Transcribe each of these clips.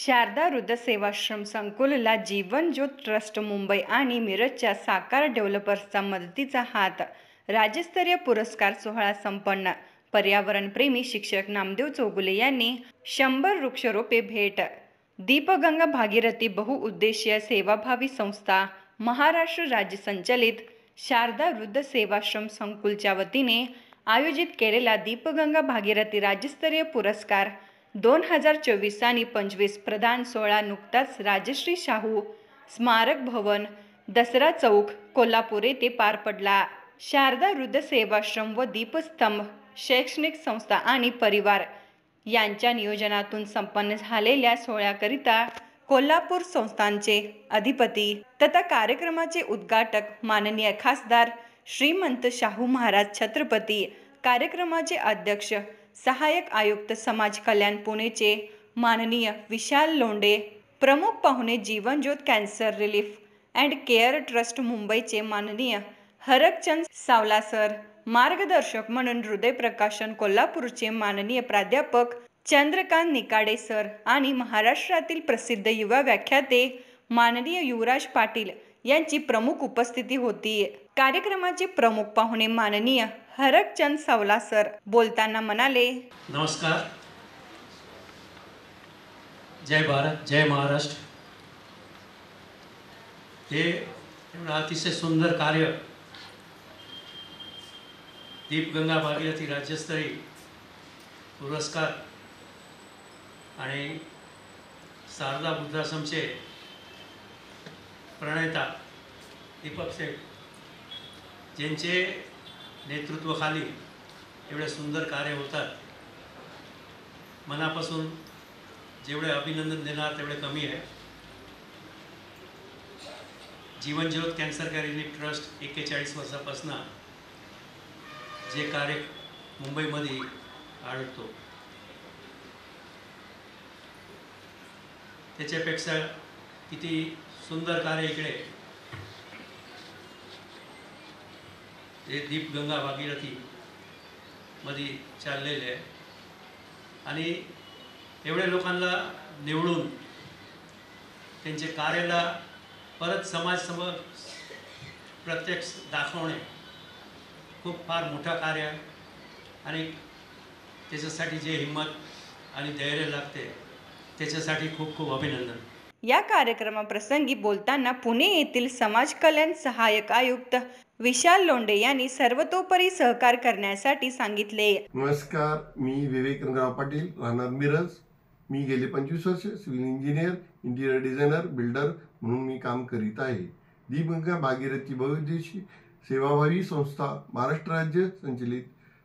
शारदा वृद्ध सेवाश्रम संकुलला जीवन ज्योत ट्रस्ट मुंबई आणि मिरजच्या साकार डेव्हलपर्सचा मदतीचा हात. राज्यस्तरीय पुरस्कार सोहळा संपन्न. पर्यावरणप्रेमी शिक्षक नामदेव चौगुले यांनी 100 वृक्षरोपे भेट. दीपगंगा भागीरथी बहुउद्देशीय सेवाभावी संस्था महाराष्ट्र राज्य संचलित शारदा वृद्ध सेवाश्रम संकुलच्या वतीने आयोजित केलेला दीपगंगा भागीरथी राज्यस्तरीय पुरस्कार 2024 आणि 25 प्रदान सोहळा नुकताच राजश्री शाहू स्मारक भवन, दसरा चौक, कोल्हापूर येथे पार पडला. शारदा वृद्ध सेवाश्रम व दीपस्तंभ शैक्षणिक संस्था आणि परिवार यांच्या नियोजनातून संपन्न झालेल्या सोहळ्याकरिता कोल्हापूर संस्थानचे अधिपती तथा कार्यक्रमाचे उद्घाटक माननीय खासदार श्रीमंत शाहू महाराज छत्रपती, कार्यक्रमाचे अध्यक्ष सहाय्यक आयुक्त समाज कल्याण पुणेचे माननीय विशाल लोंढे, प्रमुख पाहुणे जीवन ज्योत cancer relief and care trust मुंबईचे माननीय हरकचंद सावला सर, मार्गदर्शक म्हणून हृदय प्रकाशन कोल्हापूरचे माननीय प्राध्यापक चंद्रकांत निकाडे सर आणि महाराष्ट्रातील प्रसिद्ध युवा व्याख्याते माननीय युवराज पाटील यांची प्रमुख उपस्थिती होती. कार्यक्रमाचे प्रमुख पाहुणे माननीय हरकचंद सावला सर बोलताना म्हणाले, नमस्कार, जय भारत, जय महाराष्ट्र. हे अतिशय सुंदर कार्य दीपगंगा भागीरथी राज्यस्तरीय पुरस्कार आणि शारदा वृद्धाश्रमचे प्रणेता दीपक शेठ ज्यांचे नेतृत्वाखाली एवढे सुंदर कार्य होतात. मनापासून जेवढे अभिनंदन देणार तेवढे कमी आहे. जीवन ज्योत कॅन्सर केअर रिलीफ ट्रस्ट 41 वर्षापासून जे कार्य मुंबईमध्ये आढळतो त्याच्यापेक्षा किती सुंदर कार्य इकडे हे दीपगंगा भागीरथी मध्ये चाललेले आहे. आणि एवढ्या लोकांना निवडून त्यांचे कार्याला परत समाजासमोर प्रत्यक्ष दाखवणे खूप फार मोठा कार्य आहे. आणि त्याच्यासाठी जे हिंमत आणि धैर्य लागते त्याच्यासाठी खूप खूप अभिनंदन. या कार्यक्रमाप्रसंगी बोलताना पुणे येथील समाज कल्याण सहाय्यक आयुक्त विशाल लोंढे यांनी सर्वतोपरी सहकार करण्यासाठी सांगितले. नमस्कार, मी विवेकराव पाटील, राहणार मिरज. मी गेले 25 वर्ष civil engineer, interior designer, builder म्हणून मी काम करीत आहे. दीपगंगा भागीरथी बहुउद्देशीय सेवाभावी संस्था महाराष्ट्र राज्य संचलित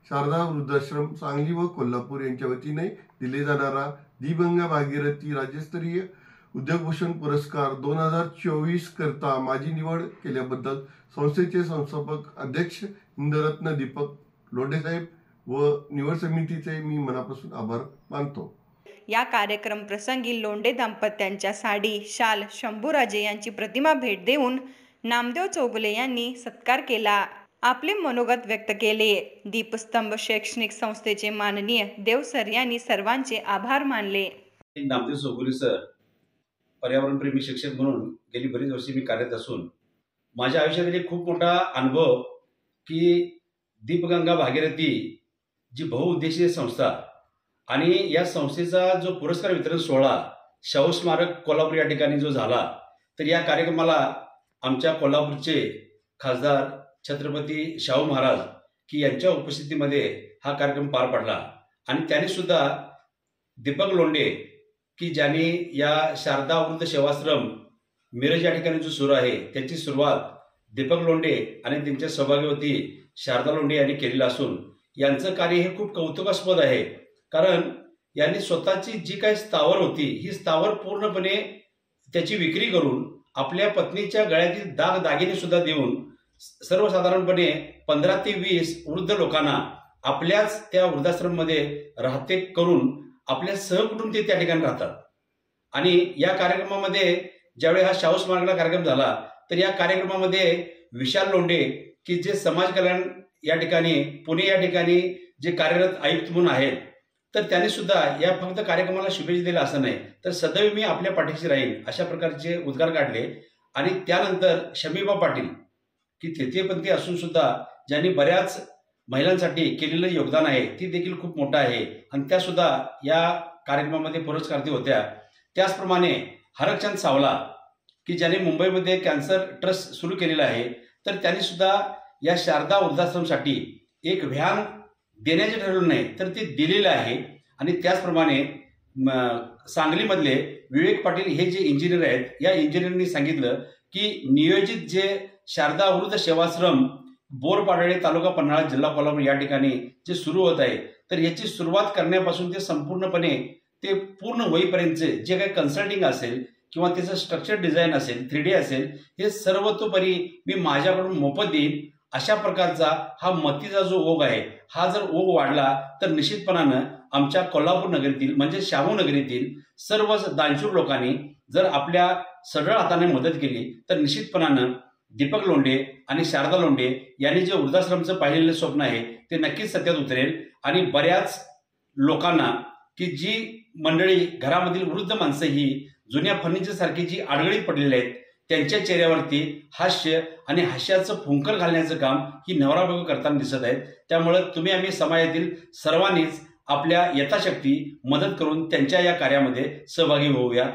शारदा वृद्धाश्रम सांगली व कोल्हापूर यांच्या वतीने दिले जाणारा दीपगंगा भागीरथी राज्यस्तरीय उद्योगभूषण पुरस्कार 2024 करता माझी निवड केल्याबद्दल संस्थेचे संस्थापक अध्यक्ष इंद्ररत्न दीपक लोंढे साहेब व निवड समितीचे मी मनापासून आभार मानतो. या कार्यक्रम प्रसंगी लोंढे दाम्पत्यांच्या साडी, शाल, शंभूराजे यांची प्रतिमा भेट देऊन नामदेव चौगुले यांनी सत्कार केला. आपले मनोगत व्यक्त केले. दीपस्तंभ शैक्षणिक संस्थेचे माननीय देव सर यांनी सर्वांचे आभार मानले. नामदेव चौगुले सर, पर्यावरणप्रेमी शिक्षक म्हणून गेली बरीच वर्षे मी कार्यरत असून माझ्या आयुष्यातील एक खूप मोठा अनुभव की दीपगंगा भागीरथी जी बहुउद्देशीय संस्था आणि या संस्थेचा जो पुरस्कार वितरण सोहळा शाहू स्मारक कोल्हापूर या ठिकाणी जो झाला, तर या कार्यक्रमाला आमच्या कोल्हापूरचे खासदार छत्रपती शाहू महाराज की यांच्या उपस्थितीमध्ये हा कार्यक्रम पार पडला. आणि त्यांनी सुद्धा दीपक लोंढे की ज्यांनी या शारदा वृद्ध सेवाश्रम मिरज या ठिकाणी जो सुरू आहे त्याची सुरुवात दीपक लोंढे आणि त्यांच्या सौभाग्यवती शारदा लोंढे यांनी केलेलं असून यांचं कार्य हे खूप कौतुकास्पद आहे. कारण यांनी स्वतःची जी काही स्थावर होती ही स्थावर पूर्णपणे त्याची विक्री करून आपल्या पत्नीच्या गळ्यातील दागिने सुद्धा देऊन सर्वसाधारणपणे 15 ते 20 वृद्ध लोकांना आपल्याच त्या वृद्धाश्रममध्ये राहते करून आपल्या सहकुटुंब ते त्या ठिकाणी राहतात. आणि या कार्यक्रमामध्ये ज्यावेळी हा शाहू स्मारकला कार्यक्रम झाला तर या कार्यक्रमामध्ये विशाल लोंढे की जे समाज कल्याण या ठिकाणी पुणे या ठिकाणी जे कार्यरत आयुक्त म्हणून आहेत, तर त्यांनी सुद्धा या फक्त कार्यक्रमाला शुभेच्छा दिल्या असं नाही, तर सदैव मी आपल्या पाठीशी राहील अशा प्रकारचे उद्गार काढले. आणि त्यानंतर शमीबा पाटील की तृतीयपंथी असून सुद्धा ज्यांनी बऱ्याच महिलांसाठी केलेलं योगदान आहे ती देखील खूप मोठं आहे आणि त्या सुद्धा या कार्यक्रमामध्ये पुरस्कारार्थी होत्या. त्याचप्रमाणे हरकचंद सावला की ज्यांनी मुंबईमध्ये कॅन्सर ट्रस्ट सुरू केलेला आहे, तर त्यांनी सुद्धा या शारदा वृद्धाश्रमसाठी एक व्हॅन देण्याचे ठरवलं नाही तर ते दिलेलं आहे. आणि त्याचप्रमाणे सांगलीमधले विवेक पाटील हे जे इंजिनियर आहेत, या इंजिनियरनी सांगितलं की नियोजित जे शारदा वृद्ध सेवाश्रम बोरपाडळे तालुका पन्हाळा जिल्हा कोल्हापूर या ठिकाणी जे सुरू होत आहे, तर याची सुरुवात करण्यापासून ते संपूर्णपणे ते पूर्ण होईपर्यंतचे जे काही कन्सल्टिंग असेल किंवा त्याचं स्ट्रक्चर डिझाईन असेल, 3D असेल, हे सर्वतोपरी मी माझ्याकडून मोफत देईन अशा प्रकारचा हा मतीचा जो ओघ आहे, हा जर ओघ वाढला तर निश्चितपणानं आमच्या कोल्हापूर नगरीतील म्हणजे शाहू नगरीतील सर्वच दानशूर लोकांनी जर आपल्या सढळ हाताने मदत केली तर निश्चितपणानं दीपक लोंढे आणि शारदा लोंढे यांनी जे वृद्धाश्रमचं पाहिलेलं स्वप्न आहे ते नक्कीच सत्यात उतरेल. आणि बऱ्याच लोकांना की जी मंडळी घरामधील वृद्ध माणसं ही जुन्या फर्निचर सारखी जी आडगळीत पडलेली आहेत, त्यांच्या चेहऱ्यावरती हास्य आणि हास्याचं फुंकर घालण्याचं काम ही नवरा बायको करताना दिसत आहेत. त्यामुळे तुम्ही आम्ही समाजातील सर्वांनीच आपल्या यथाशक्ती मदत करून त्यांच्या या कार्यामध्ये सहभागी होऊया.